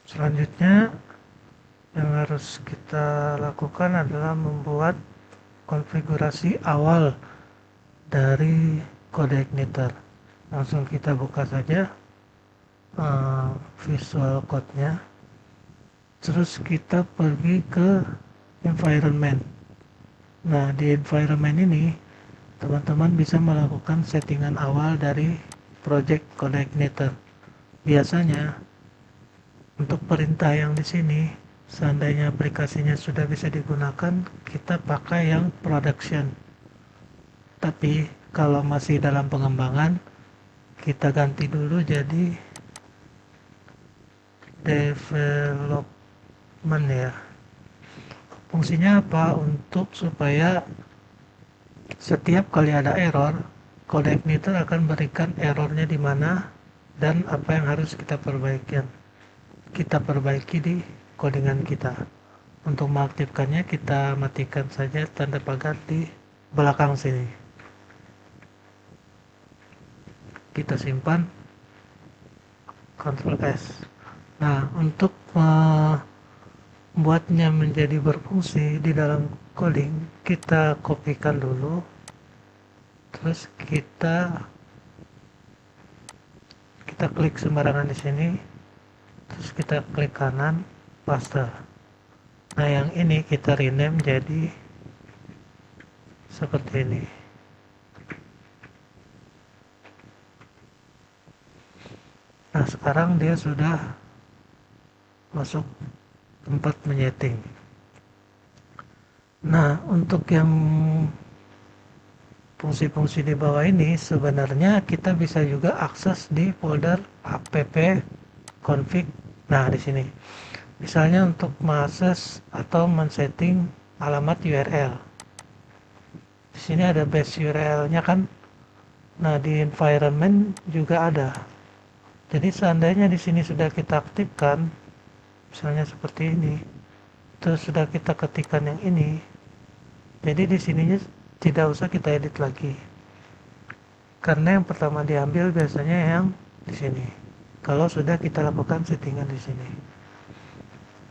Selanjutnya yang harus kita lakukan adalah membuat konfigurasi awal dari kode igniter. Langsung kita buka saja visual code-nya, terus kita pergi ke environment. Nah, di environment ini teman-teman bisa melakukan settingan awal dari project kode igniter. Biasanya untuk perintah yang di sini, seandainya aplikasinya sudah bisa digunakan, kita pakai yang production. Tapi kalau masih dalam pengembangan, kita ganti dulu jadi development ya. Fungsinya apa? Untuk supaya setiap kali ada error, kode igniter akan berikan errornya di mana dan apa yang harus kita perbaiki di codingan kita. Untuk mengaktifkannya kita matikan saja tanda pagar di belakang sini. Kita simpan, Ctrl S. Nah, untuk membuatnya menjadi berfungsi di dalam coding, kita kopikan dulu, terus kita klik sembarangan di sini, terus kita klik kanan, paste. Nah, yang ini kita rename jadi seperti ini. Nah, sekarang dia sudah masuk tempat menyeting. Nah, untuk yang fungsi-fungsi di bawah ini sebenarnya kita bisa juga akses di folder app config. Nah, di sini. Misalnya untuk mengakses atau men-setting alamat URL. Di sini ada base URL-nya kan. Nah, di environment juga ada. Jadi seandainya di sini sudah kita aktifkan, misalnya seperti ini, terus sudah kita ketikkan yang ini, jadi di sininya tidak usah kita edit lagi, karena yang pertama diambil biasanya yang di sini. Kalau sudah kita lakukan settingan di sini.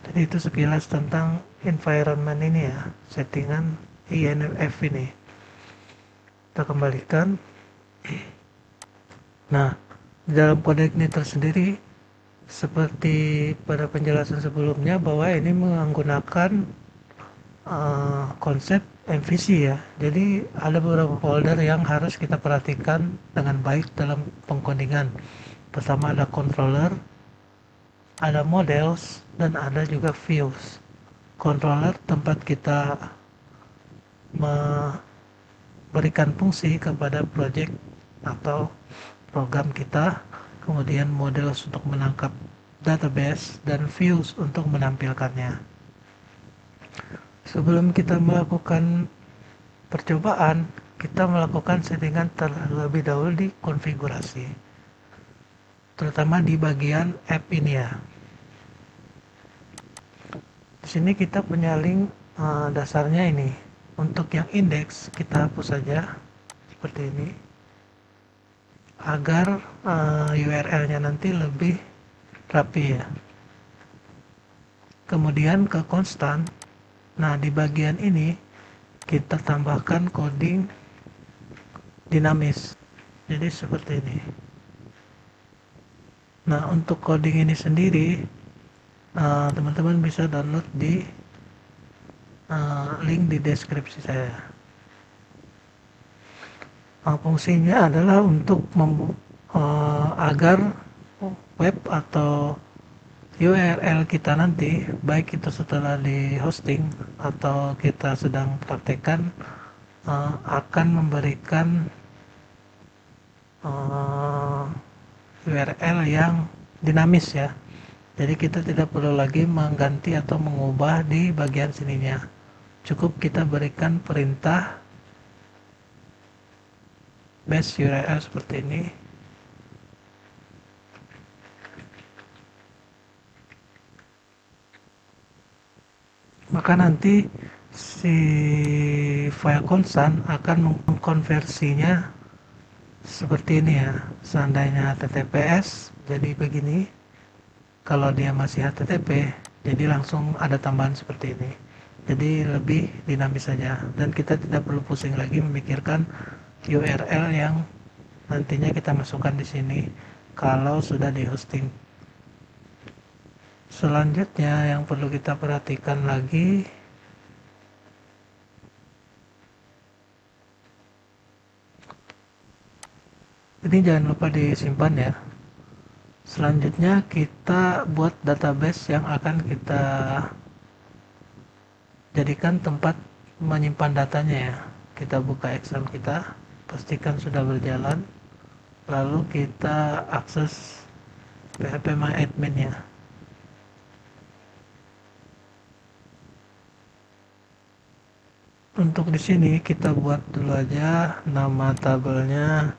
Jadi itu sekilas tentang environment ini ya, settingan INF ini. Kita kembalikan. Nah, di dalam kode igniter sendiri, seperti pada penjelasan sebelumnya, bahwa ini menggunakan konsep MVC ya. Jadi ada beberapa folder yang harus kita perhatikan dengan baik dalam pengkodingan. Pertama ada controller, ada models, dan ada juga views. Controller tempat kita memberikan fungsi kepada project atau program kita, kemudian models untuk menangkap database, dan views untuk menampilkannya. Sebelum kita melakukan percobaan, kita melakukan settingan terlebih dahulu di konfigurasi, terutama di bagian app ini ya. Di sini kita punya link dasarnya ini. Untuk yang indeks kita hapus saja seperti ini, agar URL-nya nanti lebih rapi ya. Kemudian ke konstan. Nah, di bagian ini kita tambahkan coding dinamis. Jadi seperti ini. Nah, untuk coding ini sendiri teman-teman bisa download di link di deskripsi saya. Fungsinya adalah untuk agar web atau URL kita nanti, baik itu setelah di hosting atau kita sedang praktekkan, akan memberikan URL yang dinamis ya. Jadi kita tidak perlu lagi mengganti atau mengubah di bagian sininya. Cukup kita berikan perintah base URL seperti ini. Maka nanti si file constant akan mengkonversinya seperti ini ya. Seandainya TTPS jadi begini, Kalau dia masih HTTP, jadi langsung ada tambahan seperti ini. Jadi lebih dinamis saja, dan kita tidak perlu pusing lagi memikirkan URL yang nantinya kita masukkan di sini kalau sudah di hosting. Selanjutnya yang perlu kita perhatikan lagi, ini jangan lupa disimpan ya. Selanjutnya kita buat database yang akan kita jadikan tempat menyimpan datanya ya. Kita buka Excel kita, pastikan sudah berjalan, lalu kita akses phpMyAdmin ya. Untuk di sini kita buat dulu aja nama tabelnya,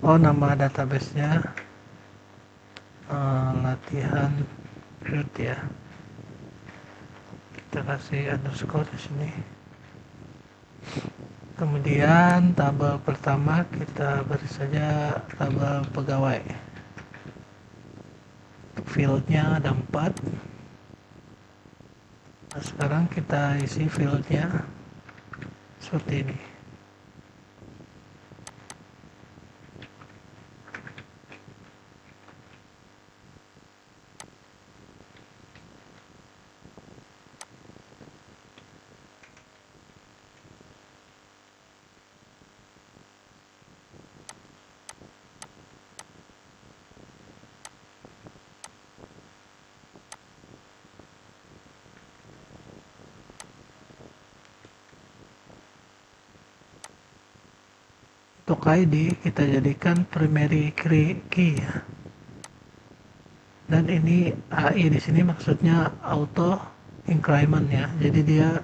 nama databasenya latihan field ya. Kita kasih underscore di sini. Kemudian tabel pertama kita beri saja tabel pegawai. Fieldnya ada 4. Nah, sekarang kita isi fieldnya seperti ini. Untuk ID kita jadikan primary key ya. Dan ini AI di sini maksudnya auto increment ya. Jadi dia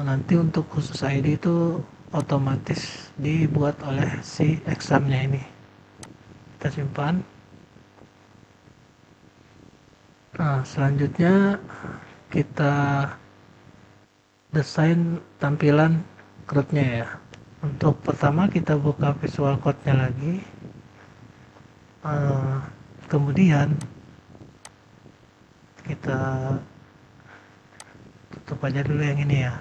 nanti untuk khusus ID itu otomatis dibuat oleh si examnya ini. Kita simpan. Nah, selanjutnya kita desain tampilan CRUD-nya ya. Untuk pertama kita buka Visual Code-nya lagi. Kemudian kita tutup aja dulu yang ini ya.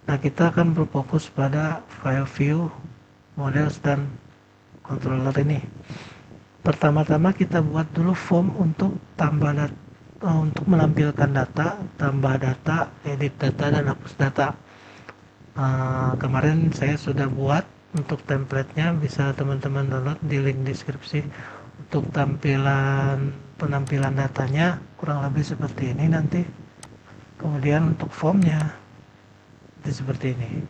Nah, kita akan berfokus pada file view, models, dan controller ini. Pertama-tama kita buat dulu form untuk untuk menampilkan data, tambah data, edit data, dan hapus data. Kemarin saya sudah buat untuk template-nya, bisa teman-teman download di link deskripsi. Untuk penampilan datanya kurang lebih seperti ini nanti. Kemudian untuk formnya seperti ini.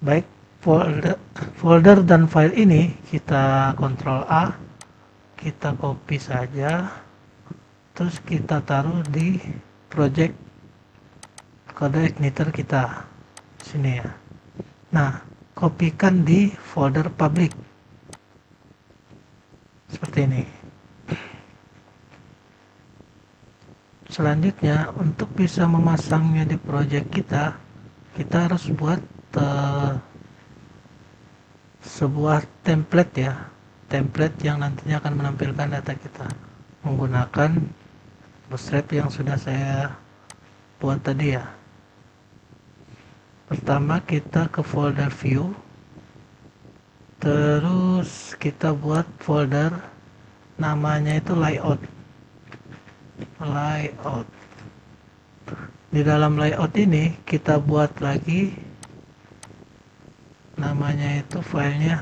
Baik, folder dan file ini kita Ctrl A, kita copy saja, terus kita taruh di project kode igniter kita sini ya. Nah, kopikan di folder public seperti ini. Selanjutnya, untuk bisa memasangnya di project kita harus buat sebuah template ya, template yang nantinya akan menampilkan data kita menggunakan bootstrap yang sudah saya buat tadi ya. Pertama kita ke folder view, terus kita buat folder namanya itu layout. Di dalam layout ini kita buat lagi namanya itu filenya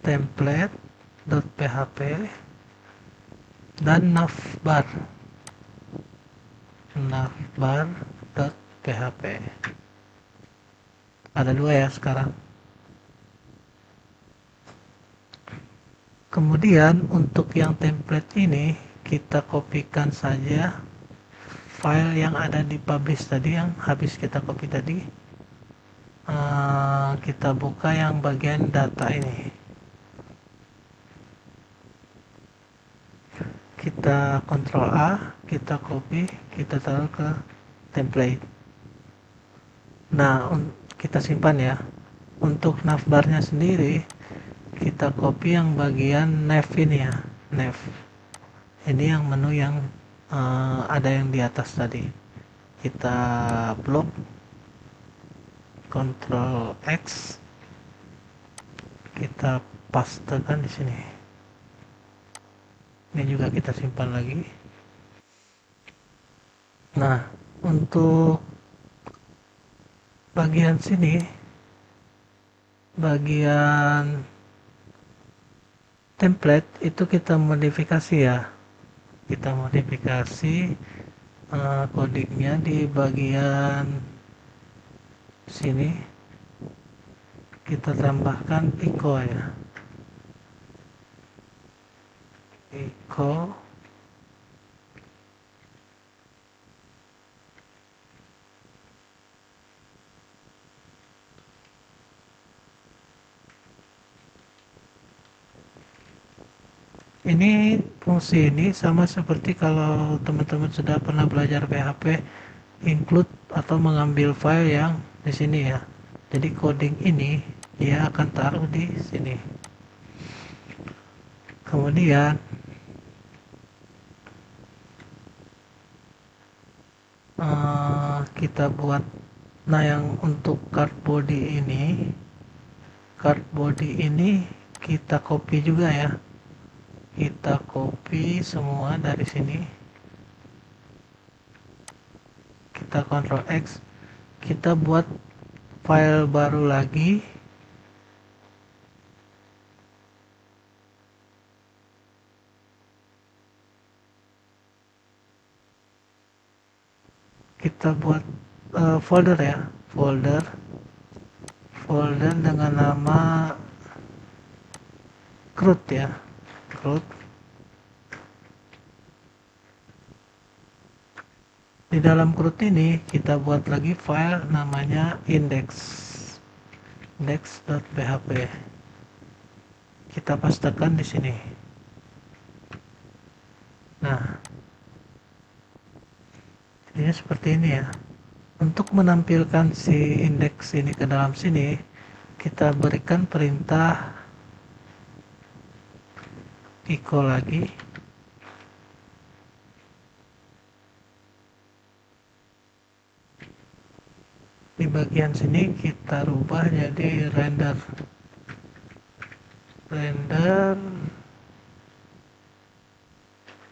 template.php dan navbar.php. Ada 2 ya sekarang. Kemudian untuk yang template ini kita kopikan saja file yang ada di publish tadi, yang habis kita copy tadi. Kita buka yang bagian data ini, kita Ctrl A, kita copy, kita taruh ke template. Nah, kita simpan ya. Untuk navbarnya sendiri kita copy yang bagian nav ini ya, nav ini yang menu yang ada yang di atas tadi, kita blok, Ctrl X, kita pastekan di sini. Ini juga kita simpan lagi. Nah, untuk bagian sini, bagian template itu kita modifikasi ya, kita modifikasi codingnya di bagian sini, kita tambahkan echo ya, echo ini. Fungsi ini sama seperti kalau teman-teman sudah pernah belajar PHP, include atau mengambil file yang di sini ya. Jadi coding ini dia akan taruh di sini. Kemudian kita buat, nah yang untuk card body ini kita copy juga ya, kita copy semua dari sini, kita Ctrl X, kita buat file baru lagi, kita buat folder ya, folder dengan nama CRUD ya, CRUD. Di dalam CRUD ini kita buat lagi file namanya index.php. Kita pastekan di sini. Nah, jadinya seperti ini ya. Untuk menampilkan si indeks ini ke dalam sini, kita berikan perintah echo lagi. Di bagian sini kita rubah jadi render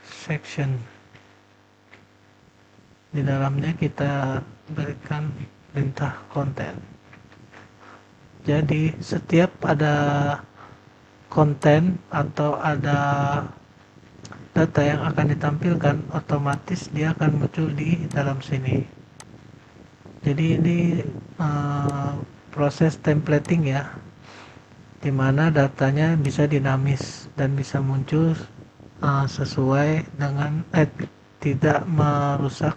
section. Di dalamnya kita berikan perintah konten. Jadi setiap ada konten atau ada data yang akan ditampilkan, otomatis dia akan muncul di dalam sini. Jadi ini proses templating ya, dimana datanya bisa dinamis dan bisa muncul sesuai dengan tidak merusak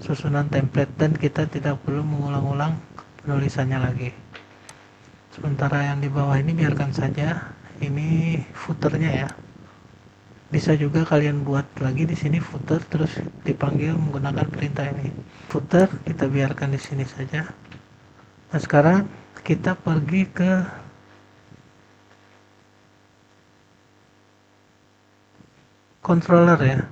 susunan template, dan kita tidak perlu mengulang-ulang penulisannya lagi. Sementara yang di bawah ini biarkan saja, ini footernya ya. Bisa juga kalian buat lagi di sini footer, terus dipanggil menggunakan perintah ini. Footer kita biarkan di sini saja. Nah, sekarang kita pergi ke controller ya.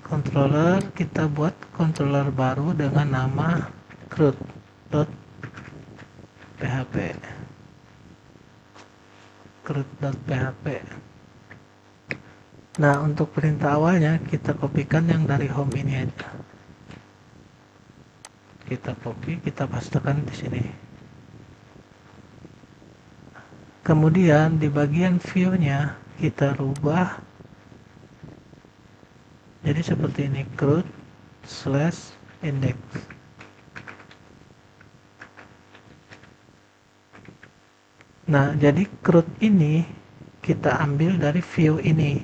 Controller, kita buat controller baru dengan nama CRUD.php. CRUD.php. Nah, untuk perintah awalnya kita kopikan yang dari home ini aja. Kita copy, kita pastekan di sini. Kemudian di bagian view-nya kita rubah jadi seperti ini, CRUD/index. Nah, jadi CRUD ini kita ambil dari view ini.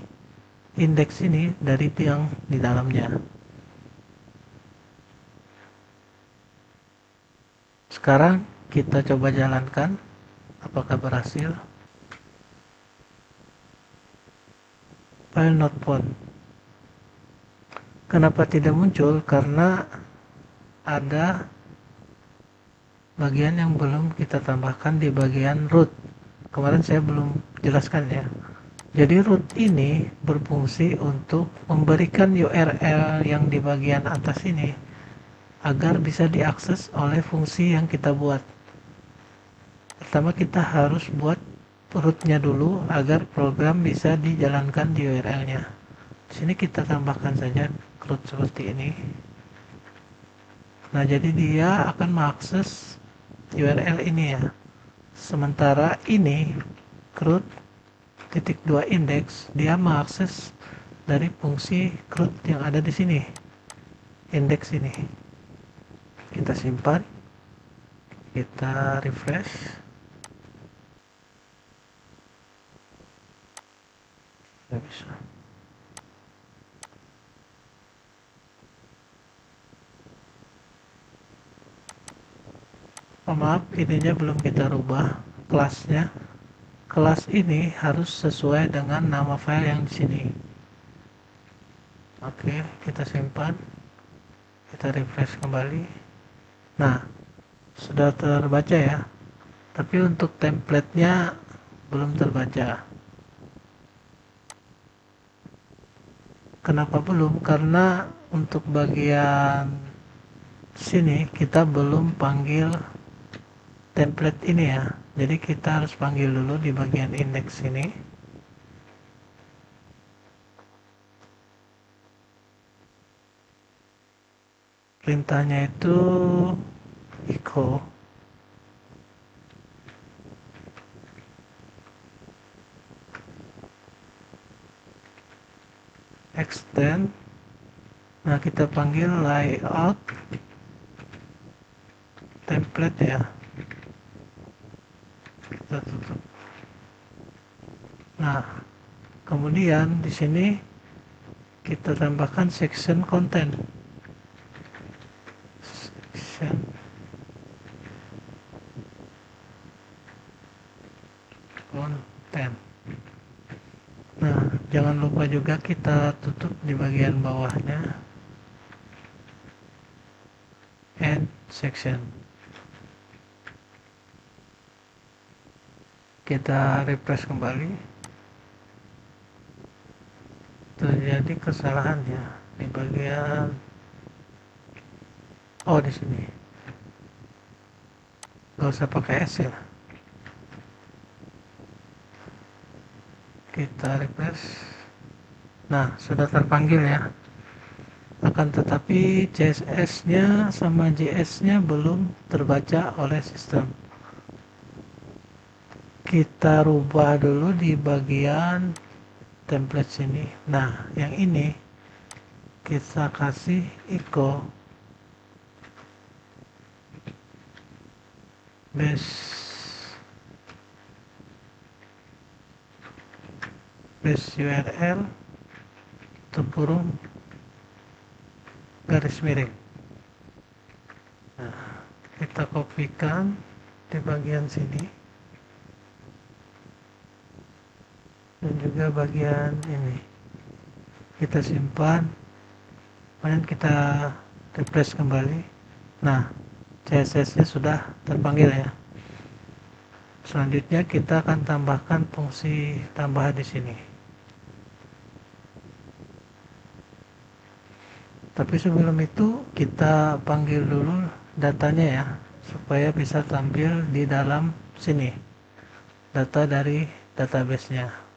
Indeks ini dari yang di dalamnya. Sekarang kita coba jalankan apakah berhasil. File not found. Kenapa tidak muncul? Karena ada bagian yang belum kita tambahkan di bagian root. kemarin saya belum jelaskan ya. Jadi root ini berfungsi untuk memberikan URL yang di bagian atas ini agar bisa diakses oleh fungsi yang kita buat. Pertama kita harus buat rootnya dulu agar program bisa dijalankan di URL-nya. Di sini kita tambahkan saja root seperti ini. Nah, jadi dia akan mengakses URL ini ya. Sementara ini root titik 2 index dia mengakses dari fungsi root yang ada di sini, index ini. Kita simpan, kita refresh. Tidak bisa. Oh, maaf, ininya belum kita rubah kelasnya. Kelas ini harus sesuai dengan nama file yang di sini. Oke, kita simpan, kita refresh kembali. Nah, sudah terbaca ya, tapi untuk template-nya belum terbaca. Kenapa belum? Karena untuk bagian sini kita belum panggil template ini ya. Jadi kita harus panggil dulu di bagian index ini. Perintahnya itu echo extend. Nah, kita panggil layout template ya. Kita tutup. Nah, kemudian di sini kita tambahkan section content. Section content. Nah, jangan lupa juga kita tutup di bagian bawahnya. End section. Kita refresh kembali. Terjadi kesalahan ya di bagian di sini. Gak usah pakai S ya. Kita refresh. Nah, sudah terpanggil ya. Akan tetapi CSS-nya sama JS-nya belum terbaca oleh sistem. Kita rubah dulu di bagian template sini. Nah, yang ini kita kasih echo base URL kurung garis miring. Nah, kita kopikan di bagian sini dan juga bagian ini. Kita simpan, kemudian kita refresh kembali. Nah, CSS-nya sudah terpanggil ya. Selanjutnya kita akan tambahkan fungsi tambahan di sini. Tapi sebelum itu kita panggil dulu datanya ya, supaya bisa tampil di dalam sini, data dari database-nya.